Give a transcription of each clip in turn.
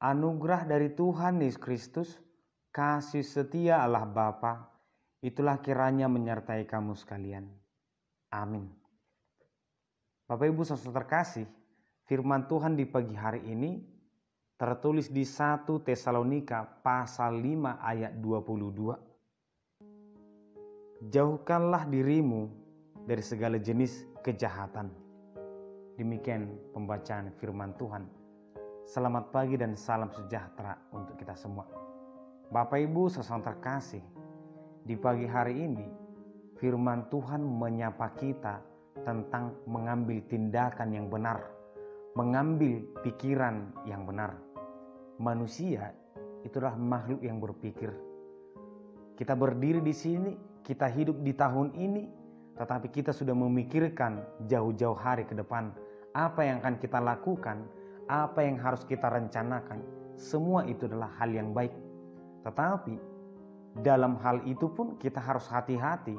Anugerah dari Tuhan Yesus Kristus, kasih setia Allah Bapa, itulah kiranya menyertai kamu sekalian. Amin. Bapak Ibu Saudara terkasih, firman Tuhan di pagi hari ini tertulis di 1 Tesalonika pasal 5 ayat 22. Jauhkanlah dirimu dari segala jenis kejahatan. Demikian pembacaan firman Tuhan. Selamat pagi dan salam sejahtera untuk kita semua. Bapak Ibu saudara terkasih, di pagi hari ini firman Tuhan menyapa kita tentang mengambil tindakan yang benar, mengambil pikiran yang benar. Manusia itulah makhluk yang berpikir. Kita berdiri di sini, kita hidup di tahun ini, tetapi kita sudah memikirkan jauh-jauh hari ke depan apa yang akan kita lakukan, apa yang harus kita rencanakan. Semua itu adalah hal yang baik. Tetapi dalam hal itu pun kita harus hati-hati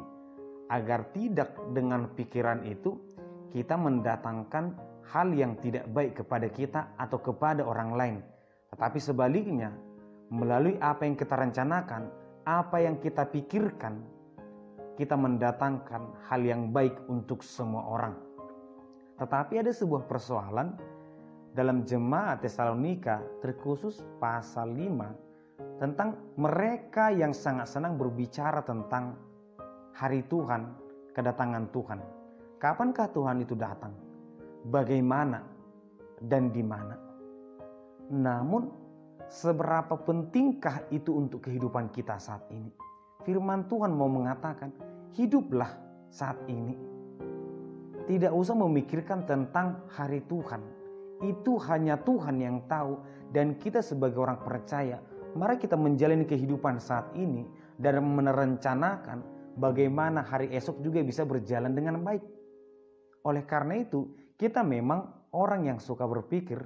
agar tidak dengan pikiran itu kita mendatangkan hal yang tidak baik kepada kita atau kepada orang lain. Tetapi sebaliknya, melalui apa yang kita rencanakan, apa yang kita pikirkan, kita mendatangkan hal yang baik untuk semua orang. Tetapi ada sebuah persoalan dalam jemaat Tesalonika, terkhusus pasal 5, tentang mereka yang sangat senang berbicara tentang hari Tuhan, kedatangan Tuhan. Kapankah Tuhan itu datang? Bagaimana dan di mana? Namun, seberapa pentingkah itu untuk kehidupan kita saat ini? Firman Tuhan mau mengatakan, hiduplah saat ini. Tidak usah memikirkan tentang hari Tuhan. Itu hanya Tuhan yang tahu, dan kita sebagai orang percaya, mari kita menjalani kehidupan saat ini dan merencanakan bagaimana hari esok juga bisa berjalan dengan baik. Oleh karena itu, kita memang orang yang suka berpikir,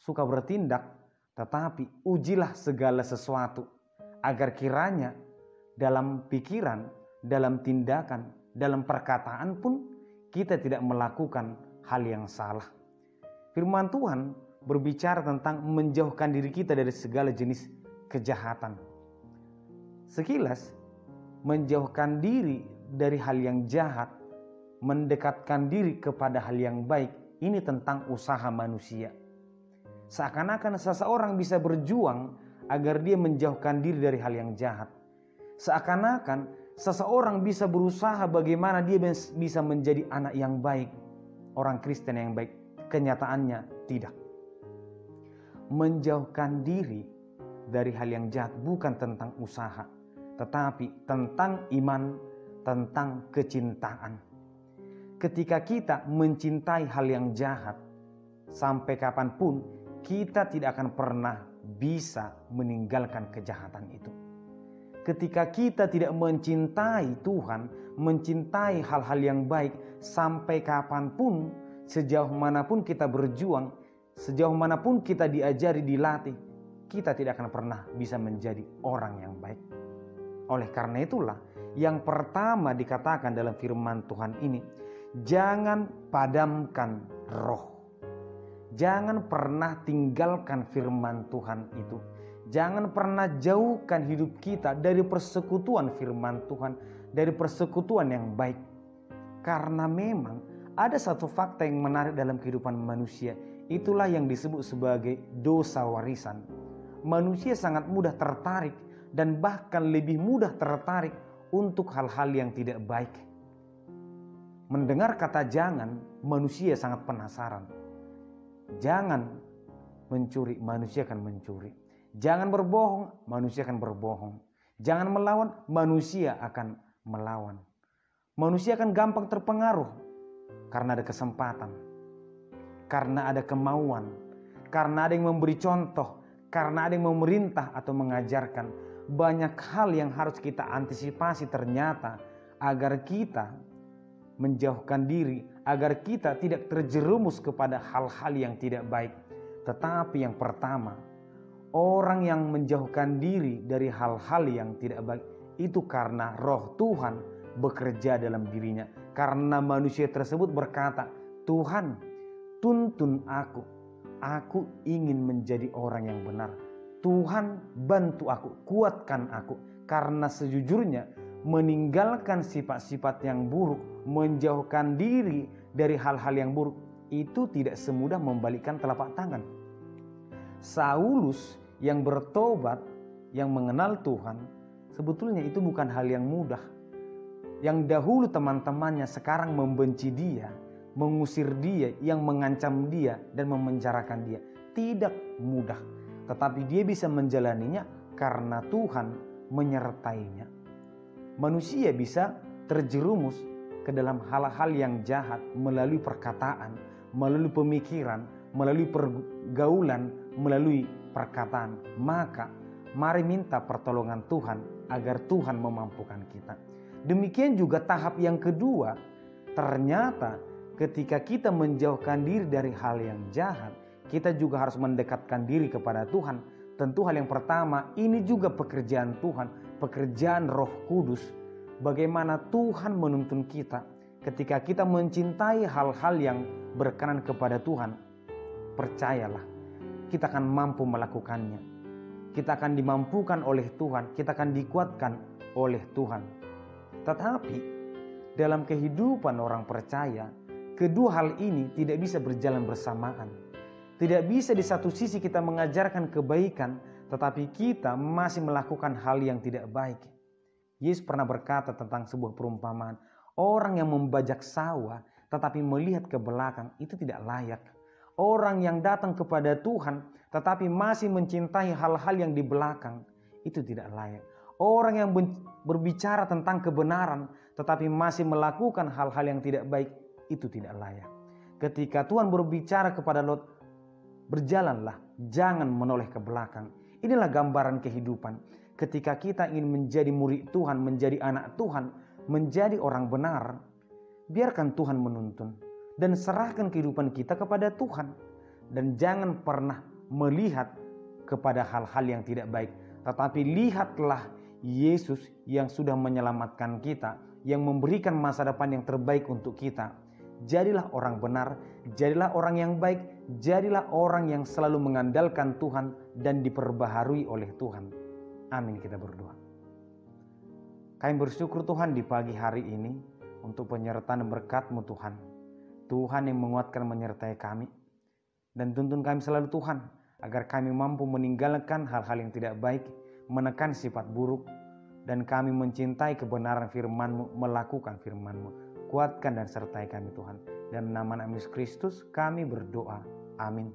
suka bertindak, tetapi ujilah segala sesuatu agar kiranya dalam pikiran, dalam tindakan, dalam perkataan pun kita tidak melakukan hal yang salah. Firman Tuhan berbicara tentang menjauhkan diri kita dari segala jenis kejahatan. Sekilas, menjauhkan diri dari hal yang jahat, mendekatkan diri kepada hal yang baik, ini tentang usaha manusia. Seakan-akan seseorang bisa berjuang agar dia menjauhkan diri dari hal yang jahat. Seakan-akan seseorang bisa berusaha bagaimana dia bisa menjadi anak yang baik, orang Kristen yang baik. Kenyataannya tidak. Menjauhkan diri dari hal yang jahat bukan tentang usaha, tetapi tentang iman, tentang kecintaan. Ketika kita mencintai hal yang jahat, sampai kapanpun kita tidak akan pernah bisa meninggalkan kejahatan itu. Ketika kita tidak mencintai Tuhan, mencintai hal-hal yang baik, sampai kapanpun, sejauh manapun kita berjuang, sejauh manapun kita diajari, dilatih, kita tidak akan pernah bisa menjadi orang yang baik. Oleh karena itulah, yang pertama dikatakan dalam firman Tuhan ini, jangan padamkan roh. Jangan pernah tinggalkan firman Tuhan itu. Jangan pernah jauhkan hidup kita dari persekutuan firman Tuhan, dari persekutuan yang baik. Karena memang ada satu fakta yang menarik dalam kehidupan manusia. Itulah yang disebut sebagai dosa warisan. manusia sangat mudah tertarik dan bahkan lebih mudah tertarik untuk hal-hal yang tidak baik. Mendengar kata jangan, manusia sangat penasaran. Jangan mencuri, manusia akan mencuri. Jangan berbohong, manusia akan berbohong. Jangan melawan, manusia akan melawan. Manusia akan gampang terpengaruh karena ada kesempatan, karena ada kemauan, karena ada yang memberi contoh, karena ada yang memerintah atau mengajarkan. Banyak hal yang harus kita antisipasi ternyata agar kita menjauhkan diri, agar kita tidak terjerumus kepada hal-hal yang tidak baik. Tetapi yang pertama, orang yang menjauhkan diri dari hal-hal yang tidak baik itu karena roh Tuhan bekerja dalam dirinya. Karena manusia tersebut berkata, Tuhan, tuntun aku ingin menjadi orang yang benar. Tuhan, bantu aku, kuatkan aku. Karena sejujurnya meninggalkan sifat-sifat yang buruk, menjauhkan diri dari hal-hal yang buruk, itu tidak semudah membalikkan telapak tangan. Saulus yang bertobat, yang mengenal Tuhan, sebetulnya itu bukan hal yang mudah. Yang dahulu teman-temannya sekarang membenci dia, mengusir dia, yang mengancam dia dan memenjarakan dia. Tidak mudah, tetapi dia bisa menjalaninya karena Tuhan menyertainya. Manusia bisa terjerumus ke dalam hal-hal yang jahat melalui perkataan, melalui pemikiran, melalui pergaulan, melalui perkataan. Maka mari minta pertolongan Tuhan agar Tuhan memampukan kita. Demikian juga tahap yang kedua, ternyata ketika kita menjauhkan diri dari hal yang jahat, kita juga harus mendekatkan diri kepada Tuhan. Tentu hal yang pertama, ini juga pekerjaan Tuhan, pekerjaan Roh Kudus. Bagaimana Tuhan menuntun kita ketika kita mencintai hal-hal yang berkenan kepada Tuhan. Percayalah, kita akan mampu melakukannya. Kita akan dimampukan oleh Tuhan, kita akan dikuatkan oleh Tuhan. Tetapi dalam kehidupan orang percaya, kedua hal ini tidak bisa berjalan bersamaan. Tidak bisa di satu sisi kita mengajarkan kebaikan, tetapi kita masih melakukan hal yang tidak baik. Yesus pernah berkata tentang sebuah perumpamaan, orang yang membajak sawah tetapi melihat ke belakang itu tidak layak. Orang yang datang kepada Tuhan tetapi masih mencintai hal-hal yang di belakang itu tidak layak. Orang yang berbicara tentang kebenaran tetapi masih melakukan hal-hal yang tidak baik itu tidak layak. Ketika Tuhan berbicara kepada Lot, berjalanlah, jangan menoleh ke belakang. Inilah gambaran kehidupan. Ketika kita ingin menjadi murid Tuhan, menjadi anak Tuhan, menjadi orang benar, biarkan Tuhan menuntun dan serahkan kehidupan kita kepada Tuhan. Dan jangan pernah melihat kepada hal-hal yang tidak baik, tetapi lihatlah Yesus yang sudah menyelamatkan kita, yang memberikan masa depan yang terbaik untuk kita. Jadilah orang benar, jadilah orang yang baik, jadilah orang yang selalu mengandalkan Tuhan dan diperbaharui oleh Tuhan. Amin, kita berdoa. Kami bersyukur Tuhan di pagi hari ini untuk penyertaan berkat-Mu Tuhan. Tuhan yang menguatkan menyertai kami. Dan tuntun kami selalu Tuhan, agar kami mampu meninggalkan hal-hal yang tidak baik, menekan sifat buruk, dan kami mencintai kebenaran firman-Mu, melakukan firman-Mu. Kuatkan dan sertai kami Tuhan. Dan nama Yesus Kristus kami berdoa. Amin.